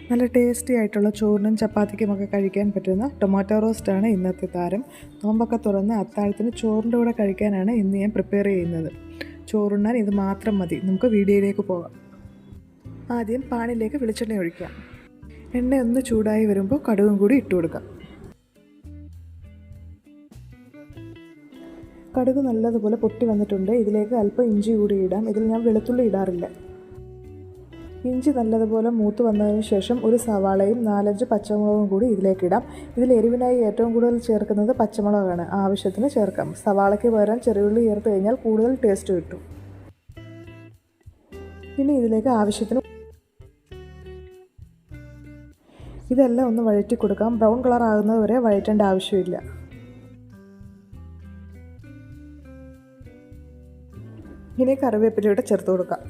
നല്ല ടേസ്റ്റി ആയിട്ടുള്ള ചോറിനും ചപ്പാത്തിക്കുമൊക്കെ കഴിക്കാൻ പറ്റുന്ന ടൊമാറ്റോ റോസ്റ്റാണ് ഇന്നത്തെ താരം. നോമ്പൊക്കെ തുറന്ന് അത്താഴത്തിന് ചോറിൻ്റെ കൂടെ കഴിക്കാനാണ് ഇന്ന് ഞാൻ പ്രിപ്പയർ ചെയ്യുന്നത്. ചോറുണ്ണാൻ ഇത് മാത്രം മതി. നമുക്ക് വീഡിയോയിലേക്ക് പോകാം. ആദ്യം പാനിലേക്ക് വെളിച്ചെണ്ണ ഒഴിക്കാം. എണ്ണ ഒന്ന് ചൂടായി വരുമ്പോൾ കടുകും കൂടി ഇട്ട് കൊടുക്കാം. കടുക് നല്ലതുപോലെ പൊട്ടി വന്നിട്ടുണ്ട്. ഇതിലേക്ക് അല്പം ഇഞ്ചി കൂടി ഇടാം. ഇതിൽ ഞാൻ വെളുത്തുള്ളി ഇടാറില്ല. ഇഞ്ചി നല്ലതുപോലെ മൂത്ത് വന്നതിന് ശേഷം ഒരു സവാളയും 4-5 പച്ചമുളകും കൂടി ഇതിലേക്കിടാം. ഇതിൽ എരിവിനായി ഏറ്റവും കൂടുതൽ ചേർക്കുന്നത് പച്ചമുളകാണ്. ആവശ്യത്തിന് ചേർക്കാം. സവാളയ്ക്ക് പകരം ചെറിയുള്ളി ചേർത്ത് കഴിഞ്ഞാൽ കൂടുതൽ ടേസ്റ്റ് കിട്ടും. ഇനി ഇതിലേക്ക് ആവശ്യത്തിന് ഇതെല്ലാം ഒന്ന് വഴറ്റി കൊടുക്കാം. ബ്രൗൺ കളർ ആകുന്നത് വരെ വഴറ്റേണ്ട ആവശ്യമില്ല. ഇനി കറിവേപ്പിലയുടെ ചേർത്ത് കൊടുക്കാം.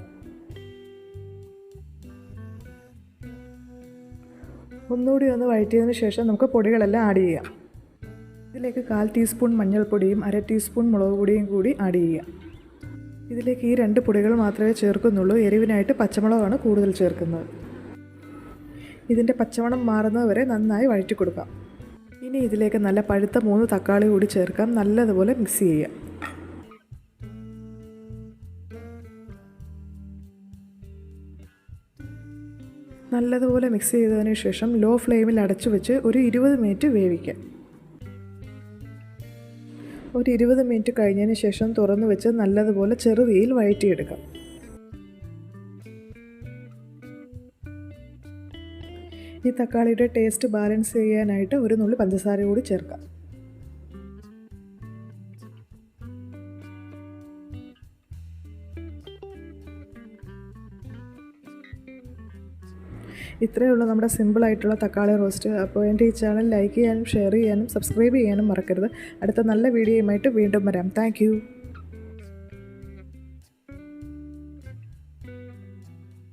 ഒന്നുകൂടി ഒന്ന് വഴറ്റിയതിന് ശേഷം നമുക്ക് പൊടികളെല്ലാം ആഡ് ചെയ്യാം. ഇതിലേക്ക് 1/4 ടീസ്പൂൺ മഞ്ഞൾപ്പൊടിയും 1/2 ടീസ്പൂൺ മുളക് പൊടിയും കൂടി ആഡ് ചെയ്യാം. ഇതിലേക്ക് ഈ 2 പൊടികൾ മാത്രമേ ചേർക്കുന്നുള്ളൂ. എരിവിനായിട്ട് പച്ചമുളകാണ് കൂടുതൽ ചേർക്കുന്നത്. ഇതിൻ്റെ പച്ചമണം മാറുന്നത് വരെ നന്നായി വഴറ്റി കൊടുക്കാം. ഇനി ഇതിലേക്ക് നല്ല പഴുത്ത 3 തക്കാളി കൂടി ചേർക്കാം. നല്ലതുപോലെ മിക്സ് ചെയ്യാം. നല്ലതുപോലെ മിക്സ് ചെയ്തതിന് ശേഷം ലോ ഫ്ലെയിമിൽ അടച്ചു വെച്ച് ഒരു 20 മിനിറ്റ് വേവിക്കാം. ഒരു 20 മിനിറ്റ് കഴിഞ്ഞതിന് ശേഷം തുറന്നു വെച്ച് നല്ലതുപോലെ ചെറുതീയിൽ വഴറ്റിയെടുക്കാം. ഈ തക്കാളിയുടെ ടേസ്റ്റ് ബാലൻസ് ചെയ്യാനായിട്ട് ഒരു നുള്ളി പഞ്ചസാര കൂടി ചേർക്കാം. ഇത്രയേ ഉള്ളൂ നമ്മുടെ സിമ്പിളായിട്ടുള്ള തക്കാളി റോസ്റ്റ്. അപ്പോൾ എൻ്റെ ഈ ചാനൽ ലൈക്ക് ചെയ്യാനും ഷെയർ ചെയ്യാനും സബ്സ്ക്രൈബ് ചെയ്യാനും മറക്കരുത്. അടുത്ത നല്ല വീഡിയോയുമായിട്ട് വീണ്ടും വരാം. താങ്ക്